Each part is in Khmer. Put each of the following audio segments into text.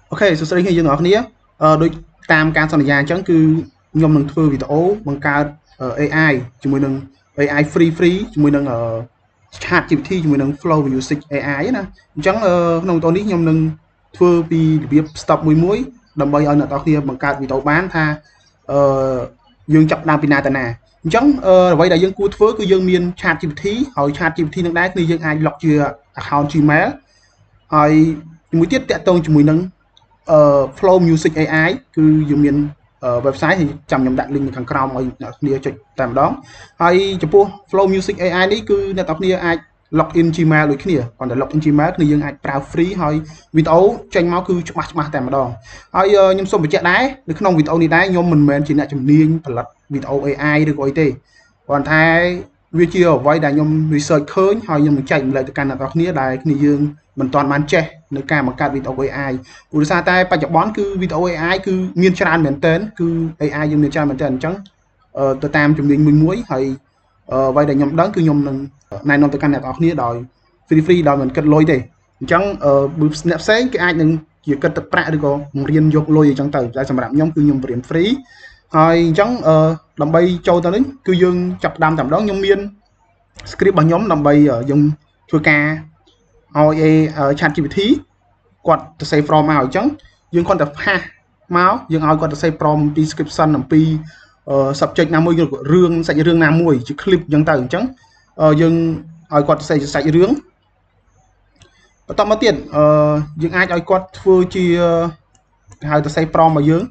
Ok, số series này dương ở kia đôi tam can sau này già chẳng cứ nhom nâng thưa video bằng cao AI chúng mình nâng AI free chúng mình nâng chat GPT chúng mình nâng flow music AI nè chẳng nông tôi ní nhom nâng thưa vì việc stop mũi đầm bay ở nợ tao kia bằng cao video bán tha dương chập nam pina nè chẳng vậy là dương cua thưa cứ dương miền chat GPT hỏi chat GPT nâng đá thì dương ai lọc chưa account Gmail hỏi mũi tiết tẹt tông chúng mình nâng Flow Music AI គឺយើងមាន website ហើយចាំខ្ញុំដាក់ link នៅខាងក្រោមឲ្យអ្នកគ្នាចុចតាមម្ដងហើយចំពោះ Flow Music AI នេះគឺអ្នកទាំងគ្នាអាច log in Gmail ដូចគ្នាគ្រាន់តែ log in Gmail គឺយើងអាចប្រើ free ហើយវីដេអូចេញមកគឺច្បាស់តែម្ដងហើយខ្ញុំសូមបញ្ជាក់ដែរនៅក្នុងវីដេអូនេះដែរខ្ញុំមិនមែនជាអ្នកជំនាញផលិតវីដេអូ AI ឬក៏អីទេគ្រាន់តែវាជាអ្វីដែលខ្ញុំ research ឃើញហើយខ្ញុំនឹងចែកម្លែកទៅកាន់អ្នកទាំងគ្នាដែលគ្នាយើងមិនទាន់បានចេះនៅការបង្កើតវីដេអូ AI ព្រោះដោយសារតែបច្ចុប្បន្នគឺវីដេអូ AI គឺមានច្រើនមែនទែនគឺ AI យើងមានច្រើនមែនទែនអញ្ចឹងទៅតាមជំនាញមួយហើយអ្វីដែលខ្ញុំដឹងគឺខ្ញុំនឹងណែនាំទៅកាន់អ្នកទាំងអស់គ្នាដោយ free ដោយមិនគិតលុយទេអញ្ចឹងអ្នកផ្សេងគេអាចនឹងជាគិតទឹកប្រាក់ឬក៏បង្រៀនយកលុយអញ្ចឹងទៅតែសម្រាប់ខ្ញុំគឺខ្ញុំបង្រៀន free ហើយអញ្ចឹងដើម្បីចូលទៅនេះគឺយើងចាប់ផ្ដើមតែម្ដងខ្ញុំមាន script របស់ខ្ញុំដើម្បីយើងធ្វើការឲ្យ chat GPT គាត់ទៅ say prompt មកអញ្ចឹងយើងគាត់ទៅផាសមកយើងឲ្យគាត់ទៅ say prompt ពី description អំពី subject ណាមួយរឿងសាច់រឿងណាមួយជា clip អញ្ចឹងទៅអញ្ចឹងយើងឲ្យគាត់ទៅ say សាច់រឿងបន្តមកទៀតយើងអាចឲ្យគាត់ធ្វើជាហៅទៅ say prompt មកយើង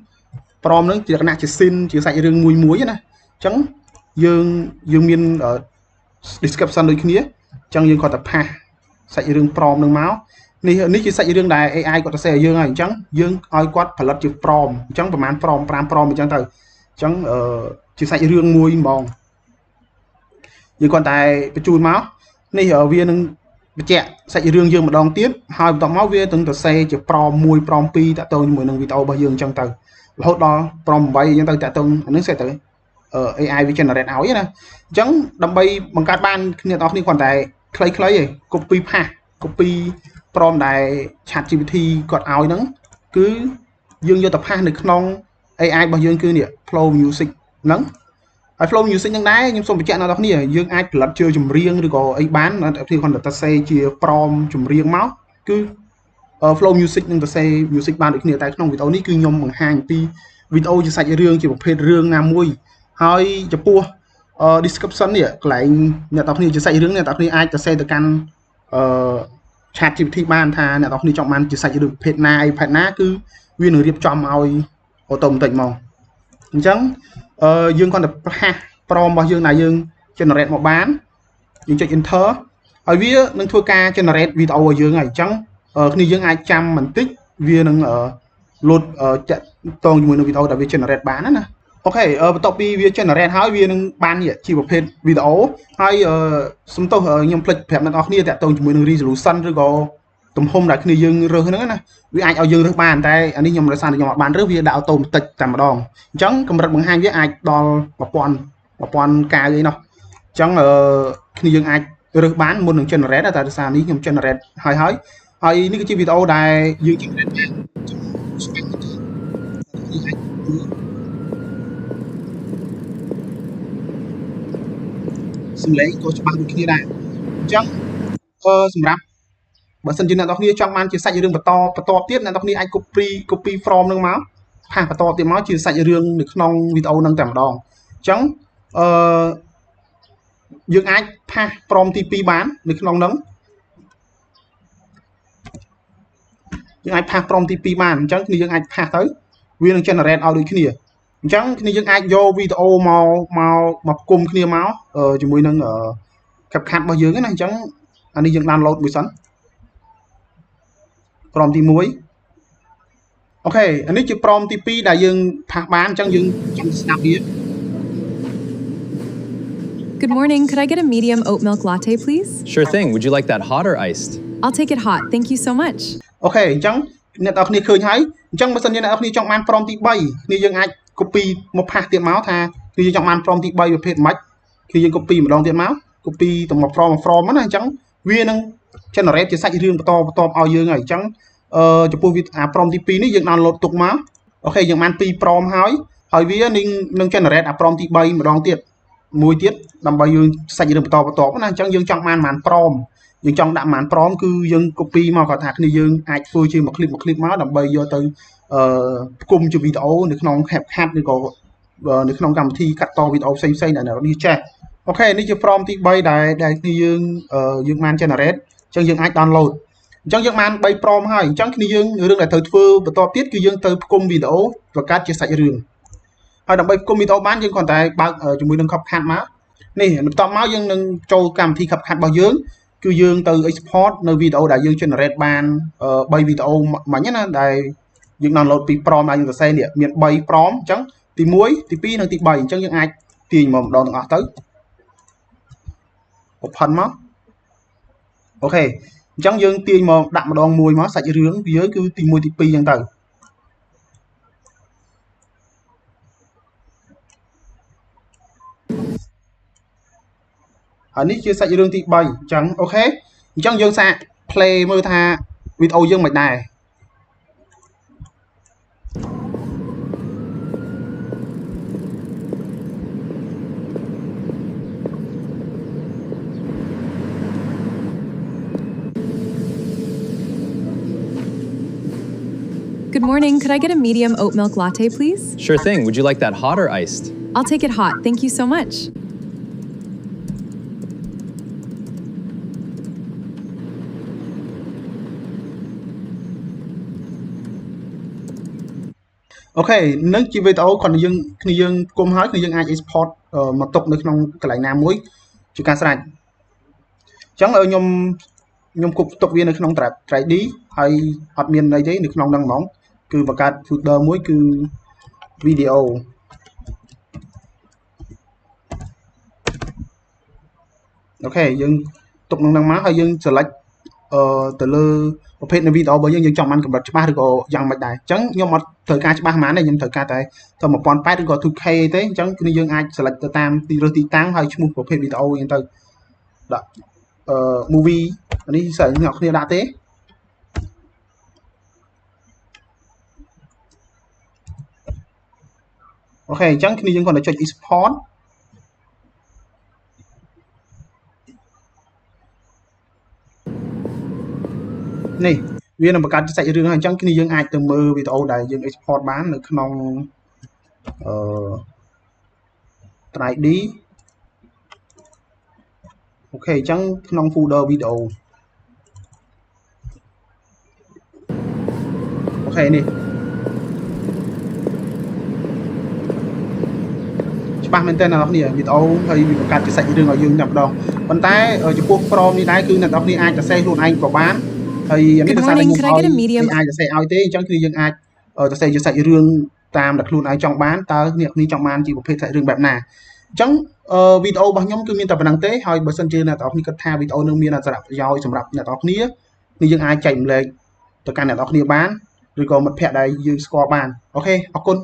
prompt ហ្នឹងជាលក្ខណៈជា scene ជាសាច់រឿងមួយណាអញ្ចឹងយើងមាន description ដូចគ្នាអញ្ចឹងយើងគាត់ទៅផាសសាច់រឿង prompt នឹងមកនេះជាសាច់រឿងដែល AI គាត់ទៅ say ឲ្យយើងហើយអញ្ចឹងយើងឲ្យគាត់ផលិតជា prompt អញ្ចឹងប្រហែល prompt 5 prompt អញ្ចឹងទៅអញ្ចឹងជាសាច់រឿងមួយហ្មងយើងគាត់តែបញ្ជូនមកនេះវានឹងបញ្ជាក់សាច់រឿងយើងម្ដងទៀតហើយបន្ទាប់មកវានឹងទៅ say ជា prompt 1 prompt 2តាក់ទងជាមួយនឹងវីដេអូរបស់យើងអញ្ចឹងទៅរហូតដល់ prompt 8អញ្ចឹងទៅតាក់ទងអានេះសេះទៅAI វា generate ឲ្យណាអញ្ចឹងដើម្បីបង្កើតបានគ្នាទាំងអស់គ្នាគ្រាន់តែខ្លីៗឯង copy ផាស copy prompt ដែល chat GPT គាត់ឲ្យហ្នឹងគឺយើងយកទៅផាសនៅក្នុង AI របស់យើងគឺនេះ Flow Music ហ្នឹងហើយ Flow Music ហ្នឹងដែរខ្ញុំសូមបញ្ជាក់ដល់អ្នកគ្នាយើងអាចផលិតជាចម្រៀងឬក៏អីបានតែគ្រាន់តែទៅ say ជា prompt ចម្រៀងមកគឺ Flow Music នឹងទៅ say music បានដូចគ្នាតែក្នុងវីដេអូនេះគឺខ្ញុំបង្ហាញពីវីដេអូជាសាច់រឿងជាប្រភេទរឿងណាមួយហើយចំពោះ description នេះកន្លែងអ្នកទាំងគ្នាជាសាច់រឿងអ្នកទាំងគ្នាអាចទៅ say ទៅកាន់chat GPT បានថាអ្នកទាំងគ្នាចង់បានជាសាច់រឿងប្រភេទណាអីប្រភេទណាគឺវានឹងរៀបចំឲ្យ automatic មកអញ្ចឹងយើងគ្រាន់តែប្រហាស prompt របស់យើងដែលយើង generate មកបានយើងចុច enter ហើយវានឹងធ្វើការ generate វីដេអូឲ្យយើងហើយអញ្ចឹងគ្នាយើងអាចចាំបន្តិចវានឹង load តាក់ទងជាមួយនឹងវីដេអូដែលវា generate បានណាអូខេបន្ទាប់ពីវា generate ហើយវានឹងបានជាប្រភេទវីដេអូហើយសំទោសខ្ញុំភ្លេចប្រាប់អ្នកនរគ្នាតាក់ទងជាមួយនឹង resolution ឬក៏ទំហំដែលគ្នាយើងរើសហ្នឹងណាវាអាចឲ្យយើងរើសបានតែអានេះខ្ញុំរសារខ្ញុំអត់បានរើសវាដាក់ automatic តែម្ដងអញ្ចឹងកម្រិតបង្ហាញវាអាចដល់1000 កៅអីនោះអញ្ចឹងគ្នាយើងអាចរើសបានមុននឹង generate តែដោយសារនេះខ្ញុំ generate ហើយនេះគឺជាវីដេអូដែលយើង generate បានសំឡេងក៏ច្បាស់ដូចគ្នាដែរអញ្ចឹងសម្រាប់បើសិនជាអ្នកនរគ្នាចង់បានជាសាច់រឿងបន្តទៀតអ្នកនរគ្នាអាច copy from នឹងមកផាសបន្តទៀតមកជាសាច់រឿងនៅក្នុងវីដេអូហ្នឹងតែម្ដងអញ្ចឹងយើងអាចផាស prompt ទី2បាននៅក្នុងហ្នឹងយើងអាចផាស prompt ទី2បានអញ្ចឹងគ្នាយើងអាចផាសទៅវានឹង generate ឲ្យដូចគ្នាអញ្ចឹងគ្នាយើងអាចយកវីដេអូមកគុំគ្នាមកជាមួយនឹង CapCut របស់យើងណាអញ្ចឹងអានេះយើង download មួយសិន prompt ទី1អូខេអានេះជា prompt ទី2ដែលយើងផាសបានអញ្ចឹងយើងចាំស្ដាប់វា Good morning. Could I get a medium oat milk latte, please? Sure thing. Would you like that hot or iced? I'll take it hot. Thank you so much. អូខេអញ្ចឹងអ្នកនរគ្នាឃើញហើយអញ្ចឹងបើសិនជាអ្នកនរគ្នាចង់បាន prompt ទី3គ្នាយើងអាច copy មកផាសទៀតមកថាគឺយើងចង់បាន prompt ទី3ប្រភេទម៉េចគឺយើង copy ម្ដងទៀតមក copy ទៅមក from ណាអញ្ចឹងវានឹង generate ជាសាច់រឿងបន្តឲ្យយើងហើយអញ្ចឹង ចំពោះវាprompt ទី2នេះយើង download ទុកមកអូខេយើងបាន2 prompt ហើយវានឹង generate prompt ទី3ម្ដងទៀតមួយទៀតដើម្បីយើងសាច់រឿងបន្តណាអញ្ចឹងយើងចង់បានប៉ុន្មាន prompt យើងចង់ដាក់ប៉ុន្មាន prompt គឺយើង copy មកគាត់ថាគ្នាយើងអាចធ្វើជាមួយ clip មកដើម្បីយកទៅផ្គុំជាវីដេអូនៅក្នុង CapCut ឬក៏នៅក្នុងកម្មវិធីកាត់តវីដេអូផ្សេងៗដែលអ្នកនេះចេះអូខេនេះជា prompt ទី3ដែលគ្នាយើងបាន generate អញ្ចឹងយើងអាច download អញ្ចឹងយើងបាន3 prompt ហើយអញ្ចឹងគ្នាយើងរឿងដែលត្រូវធ្វើបន្តទៀតគឺយើងទៅផ្គុំវីដេអូបង្កើតជាសាច់រឿងហើយដើម្បីផ្គុំវីដេអូបានយើងគ្រាន់តែបើកជាមួយនឹង CapCut មកនេះបន្ទាប់មកយើងនឹងចូលកម្មវិធី CapCut របស់យើងគឺយើងទៅ export នៅវីដេអូដែលយើង generate បាន3វីដេអូមិញណាដែលយើង download ពី prompt ដែលយើងសរសេរនេះមាន3 prompt អញ្ចឹងទី1ទី2និងទី3អញ្ចឹងយើងអាចទាញមកម្ដងទាំងអស់ទៅ open មកអូខេអញ្ចឹងយើងទាញមកដាក់ម្ដងមួយមកសាច់រឿងវាគឺទី1ទី2អញ្ចឹងទៅហើយនេះជាសាច់រឿងទី3អញ្ចឹងអូខេអញ្ចឹងយើងសាក play មើលថាវីដេអូយើងមិនដែរ Good morning. Could I get a medium oat milk latte, please? Sure thing. Would you like that hot or iced? I'll take it hot. Thank you so much. Okay នឹងជាវីដេអូគាត់គ្នាយើងគុំហើយគ្នាយើងអាច export មកទុកនៅក្នុងកន្លែងណាមួយជាការស្រេចអញ្ចឹងខ្ញុំគប់ទុកវានៅក្នុង 3D ហើយអត់មានអីទេនៅក្នុងហ្នឹងហ្មងគឺបង្កើត folder មួយគឺ video អូខេយើងទុកក្នុងហ្នឹងមកហើយយើង select ទៅលើប្រភេទនៃវីដេអូរបស់យើងចង់បានកម្រិតច្បាស់ឬក៏យ៉ាងម៉េចដែរអញ្ចឹងខ្ញុំអត់ត្រូវការច្បាស់ហ្មងទេខ្ញុំត្រូវការតែទៅ 1080 ឬក៏ 2K ទេអញ្ចឹងគឺយើងអាច select ទៅតាមទីរើសទីតាំងហើយឈ្មោះប្រភេទវីដេអូហ្នឹងទៅដាក់ movie នេះស្អីអ្នកគ្នាដាក់ទេអូខេអញ្ចឹងគ្នាយើងគាត់ទៅចុច export នេះវានឹងបង្កើតសាច់រឿងហើយអញ្ចឹងគ្នាយើងអាចទៅមើលវីដេអូដែលយើង export បាននៅក្នុង3D អូខេអញ្ចឹងក្នុង folder វីដេអូអូខេនេះច្បាស់មែនតើអ្នកនរគ្នាវីដេអូហើយវាបង្កើតជាសាច់រឿងឲ្យយើងតែម្ដងប៉ុន្តែចំពោះ prompt នេះដែរគឺអ្នកនរគ្នាអាចសរសេរខ្លួនឯងក៏បានហើយអានេះដោយសារតែខ្ញុំអាចសរសេរឲ្យទេអញ្ចឹងគឺយើងអាចសរសេរជាសាច់រឿងតាមដែលខ្លួនឯងចង់បានតើអ្នកនេះចង់បានជាប្រភេទសាច់រឿងបែបណាអញ្ចឹងវីដេអូរបស់ខ្ញុំគឺមានតែប៉ុណ្្នឹងទេហើយបើសិនជាអ្នកនរគ្នាគិតថាវីដេអូនឹងមានអត្ថប្រយោជន៍សម្រាប់អ្នកនរគ្នាគឺយើងអាចចែកម្លែកទៅកាន់អ្នកនរគ្នាបានឬក៏មិត្តភ័ក្តិដែលយើងស្គាល់បានអូខេអរគុណ